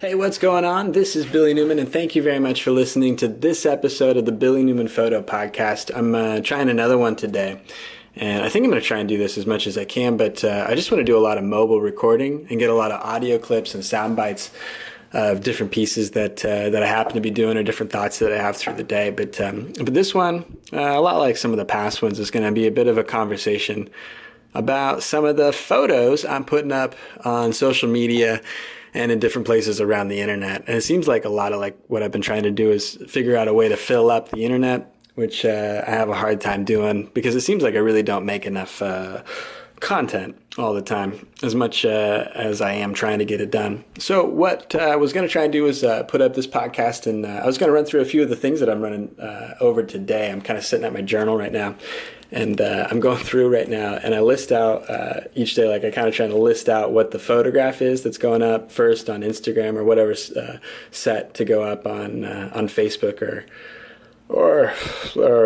Hey, what's going on? This is Billy Newman, and thank you very much for listening to this episode of the Billy Newman Photo Podcast. I'm trying another one today, and I think I'm going to try and do this as much as I can, but I just want to do a lot of mobile recording and get a lot of audio clips and sound bites of different pieces that I happen to be doing or different thoughts that I have through the day. But this one, a lot like some of the past ones, is going to be a bit of a conversation about some of the photos I'm putting up on social media and in different places around the internet. And it seems like a lot of like what I've been trying to do is figure out a way to fill up the internet, which I have a hard time doing because it seems like I really don't make enough content all the time, as much as I am trying to get it done. So what I was going to try and do is put up this podcast, and I was going to run through a few of the things that I'm running over today. I'm kind of sitting at my journal right now, and I'm going through right now, and I list out each day, like I kind of trying to list out what the photograph is that's going up first on Instagram or whatever's set to go up on Facebook or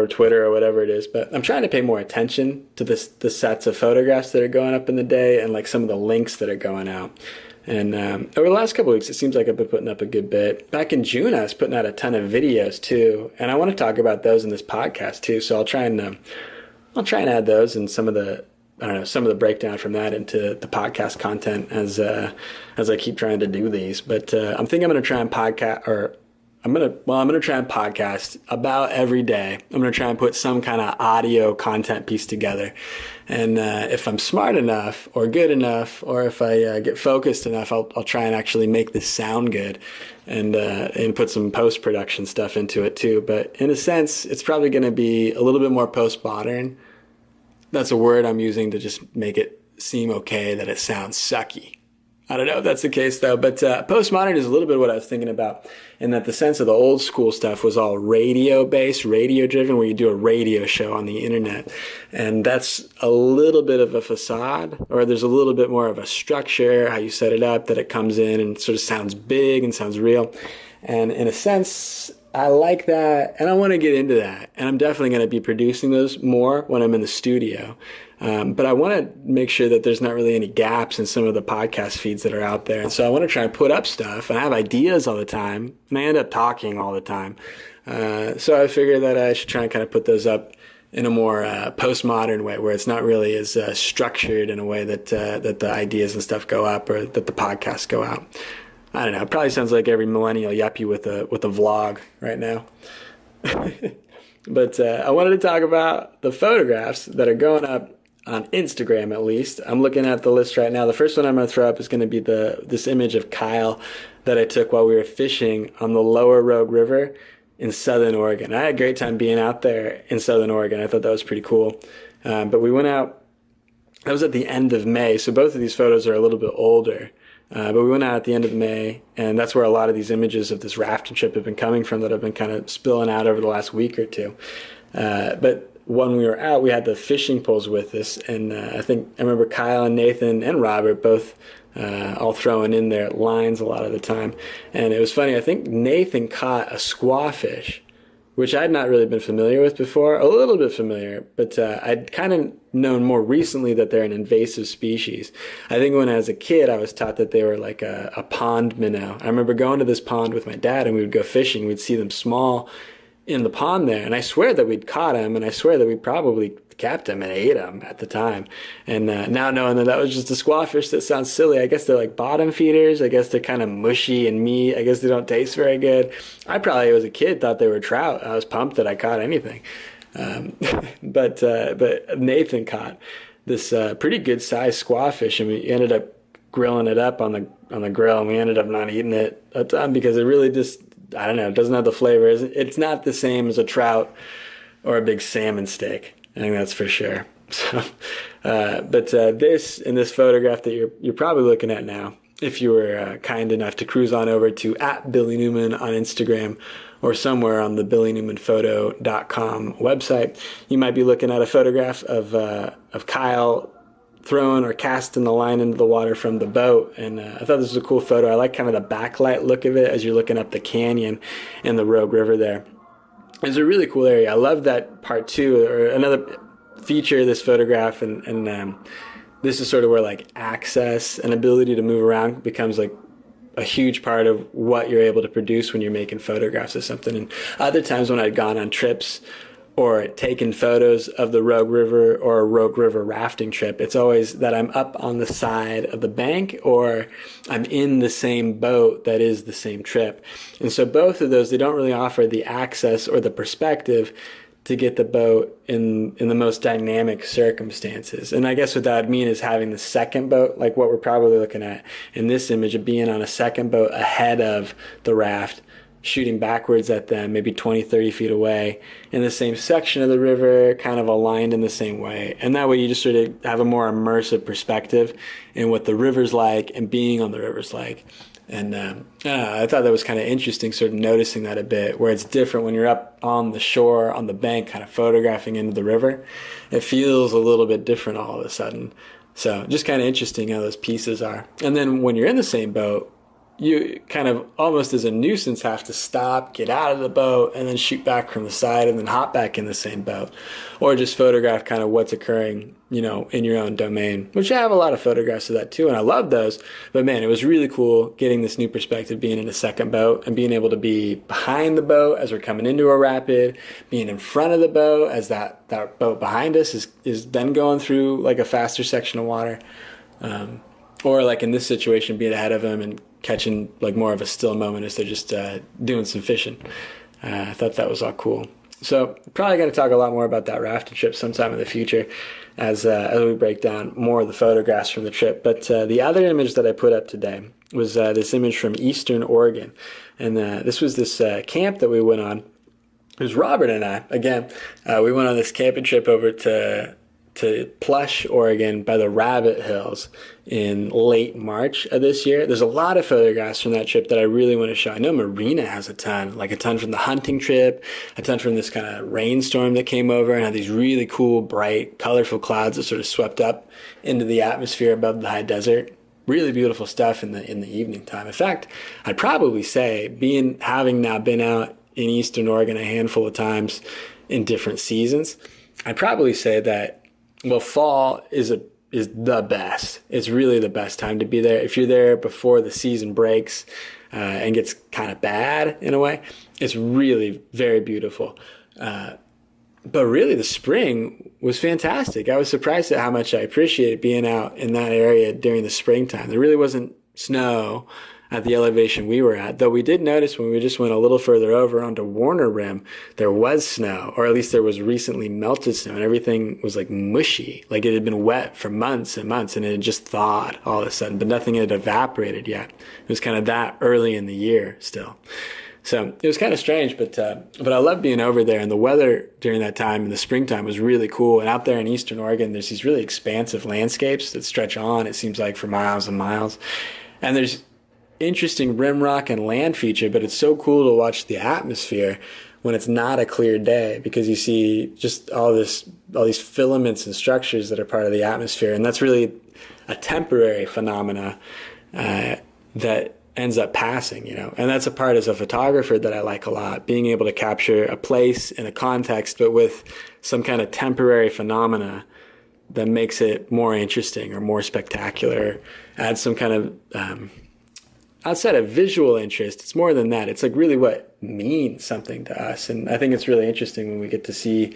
Twitter or whatever it is. But I'm trying to pay more attention to the sets of photographs that are going up in the day and like some of the links that are going out. And over the last couple of weeks, it seems like I've been putting up a good bit. Back in June, I was putting out a ton of videos too, and I want to talk about those in this podcast too. So I'll try and add those and some of the breakdown from that into the podcast content as I keep trying to do these. But I'm thinking I'm going to try and I'm going to try and podcast about every day. I'm going to try and put some kind of audio content piece together. And if I'm smart enough or good enough, or if I get focused enough, I'll try and actually make this sound good and put some post-production stuff into it too. But in a sense, it's probably going to be a little bit more postmodern. That's a word I'm using to just make it seem okay that it sounds sucky. I don't know if that's the case though, but postmodern is a little bit what I was thinking about, in that the sense of the old school stuff was all radio-based, radio-driven, where you do a radio show on the internet. And that's a little bit of a facade, or there's a little bit more of a structure, how you set it up, that it comes in and sort of sounds big and sounds real. And in a sense, I like that, and I want to get into that. And I'm definitely going to be producing those more when I'm in the studio. But I want to make sure that there's not really any gaps in some of the podcast feeds that are out there. And so I want to try and put up stuff, and I have ideas all the time, and I end up talking all the time. So I figure that I should try and kind of put those up in a more postmodern way, where it's not really as structured in a way that the ideas and stuff go up, or that the podcasts go out. I don't know. It probably sounds like every millennial yuppie with a vlog right now. But I wanted to talk about the photographs that are going up on Instagram, at least. I'm looking at the list right now. The first one I'm going to throw up is going to be this image of Kyle that I took while we were fishing on the Lower Rogue River in Southern Oregon. I had a great time being out there in Southern Oregon. I thought that was pretty cool. But we went out, that was at the end of May, so both of these photos are a little bit older. But we went out at the end of May, and that's where a lot of these images of this rafting trip have been coming from, that have been kind of spilling out over the last week or two. But when we were out, we had the fishing poles with us, and I remember Kyle and Nathan and Robert both all throwing in their lines a lot of the time. And it was funny, I think Nathan caught a squawfish, which I'd not really been familiar with before, a little bit familiar, but I'd kind of known more recently that they're an invasive species. I think when I was a kid, I was taught that they were like a pond minnow. I remember going to this pond with my dad, and we would go fishing. We'd see them small in the pond there, and I swear that we'd caught him, and I swear that we probably kept him and ate him at the time. And now knowing that was just a squawfish, that sounds silly. I guess they're like bottom feeders. I guess they're kind of mushy and meat. I guess they don't taste very good. I probably, as a kid, thought they were trout. I was pumped that I caught anything. But Nathan caught this pretty good sized squawfish, and we ended up grilling it up on the grill, and we ended up not eating it a ton because it really just, I don't know, it doesn't have the flavor. It's not the same as a trout or a big salmon steak. I think that's for sure. So, this photograph that you're probably looking at now, if you were kind enough to cruise on over to @BillyNewman on Instagram or somewhere on the BillyNewmanPhoto.com website, you might be looking at a photograph of Kyle throwing or casting the line into the water from the boat. And I thought this was a cool photo. I like kind of the backlight look of it as you're looking up the canyon and the Rogue River there. It's a really cool area. I love that part too. Or another feature of this photograph, and this is sort of where like access and ability to move around becomes like a huge part of what you're able to produce when you're making photographs of something. And other times when I'd gone on trips or taken photos of the Rogue River or a Rogue River rafting trip, it's always that I'm up on the side of the bank or I'm in the same boat that is the same trip. And so both of those, they don't really offer the access or the perspective to get the boat in the most dynamic circumstances. And I guess what that would mean is having the second boat, like what we're probably looking at in this image, of being on a second boat ahead of the raft, shooting backwards at them, maybe 20, 30 feet away, in the same section of the river, kind of aligned in the same way. And that way you just sort of have a more immersive perspective in what the river's like and being on the river's like. And I thought that was kind of interesting, sort of noticing that a bit, where it's different when you're up on the shore, on the bank, kind of photographing into the river. It feels a little bit different all of a sudden. So just kind of interesting how those pieces are. And then when you're in the same boat, you kind of almost as a nuisance have to stop, get out of the boat, and then shoot back from the side and then hop back in the same boat. Or just photograph kind of what's occurring, in your own domain, which I have a lot of photographs of that too, and I love those. But man, it was really cool getting this new perspective, being in a second boat and being able to be behind the boat as we're coming into a rapid, being in front of the boat as that boat behind us is then going through like a faster section of water. Or like in this situation, being ahead of them and catching like more of a still moment as they're just doing some fishing. I thought that was all cool. So probably going to talk a lot more about that rafting trip sometime in the future as we break down more of the photographs from the trip. But the other image that I put up today was this image from Eastern Oregon. And this was this camp that we went on. It was Robert and I. Again, we went on this camping trip over to Plush, Oregon by the Rabbit Hills in late March of this year. There's a lot of photographs from that trip that I really want to show. I know Marina has a ton from the hunting trip, a ton from this kind of rainstorm that came over and had these really cool, bright, colorful clouds that sort of swept up into the atmosphere above the high desert. Really beautiful stuff in the evening time. In fact, I'd probably say, having now been out in Eastern Oregon a handful of times in different seasons, I'd probably say that fall is the best. It's really the best time to be there. If you're there before the season breaks and gets kind of bad in a way, it's really very beautiful. But really the spring was fantastic. I was surprised at how much I appreciated being out in that area during the springtime. There really wasn't snow at the elevation we were at, though we did notice when we just went a little further over onto Warner Rim, there was snow, or at least there was recently melted snow, and everything was like mushy, like it had been wet for months and months, and it had just thawed all of a sudden, but nothing had evaporated yet. It was kind of that early in the year still. So it was kind of strange, but I love being over there, and the weather during that time in the springtime was really cool. And out there in Eastern Oregon, there's these really expansive landscapes that stretch on, it seems like, for miles and miles. And there's interesting rim rock and land feature, but it's so cool to watch the atmosphere when it's not a clear day, because you see just all these filaments and structures that are part of the atmosphere. And that's really a temporary phenomena that ends up passing, and that's a part as a photographer that I like a lot, being able to capture a place in a context, but with some kind of temporary phenomena that makes it more interesting or more spectacular, adds some kind of outside of visual interest. It's more than that. It's like really what means something to us. And I think it's really interesting when we get to see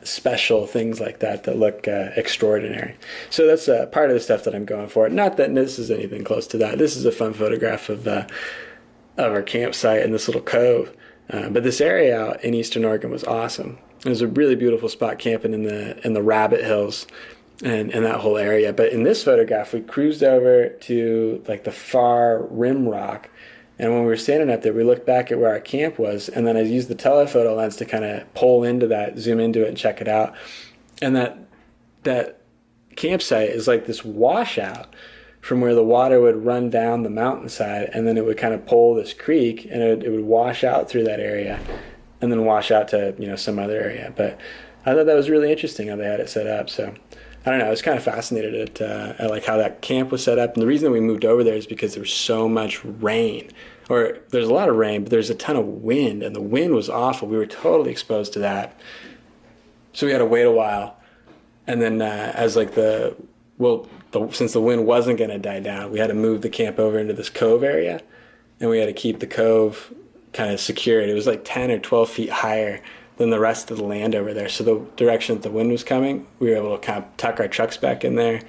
special things like that look extraordinary. So that's part of the stuff that I'm going for. Not that this is anything close to that. This is a fun photograph of our campsite in this little cove. But this area out in Eastern Oregon was awesome. It was a really beautiful spot camping in the Rabbit Hills and that whole area. But in this photograph, we cruised over to like the far rim rock. And when we were standing up there, we looked back at where our camp was. And then I used the telephoto lens to kind of pull into that, zoom into it and check it out. And that campsite is like this washout from where the water would run down the mountainside. And then it would kind of pull this creek and it would wash out through that area and then wash out to, some other area. But I thought that was really interesting how they had it set up. So I don't know, I was kind of fascinated at like how that camp was set up. And the reason that we moved over there is because there was so much rain. Or there's a lot of rain, but there's a ton of wind, and the wind was awful. We were totally exposed to that. So we had to wait a while. And then as like we'll since the wind wasn't going to die down, we had to move the camp over into this cove area, and we had to keep the cove kind of secured. It was like 10 or 12 feet higher than the rest of the land over there. So the direction that the wind was coming, we were able to kind of tuck our trucks back in there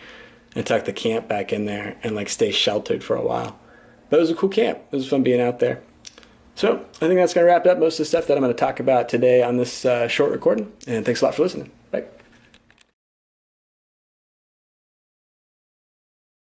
and tuck the camp back in there and like stay sheltered for a while. But it was a cool camp. It was fun being out there. So I think that's going to wrap up most of the stuff that I'm going to talk about today on this short recording. And thanks a lot for listening. Bye.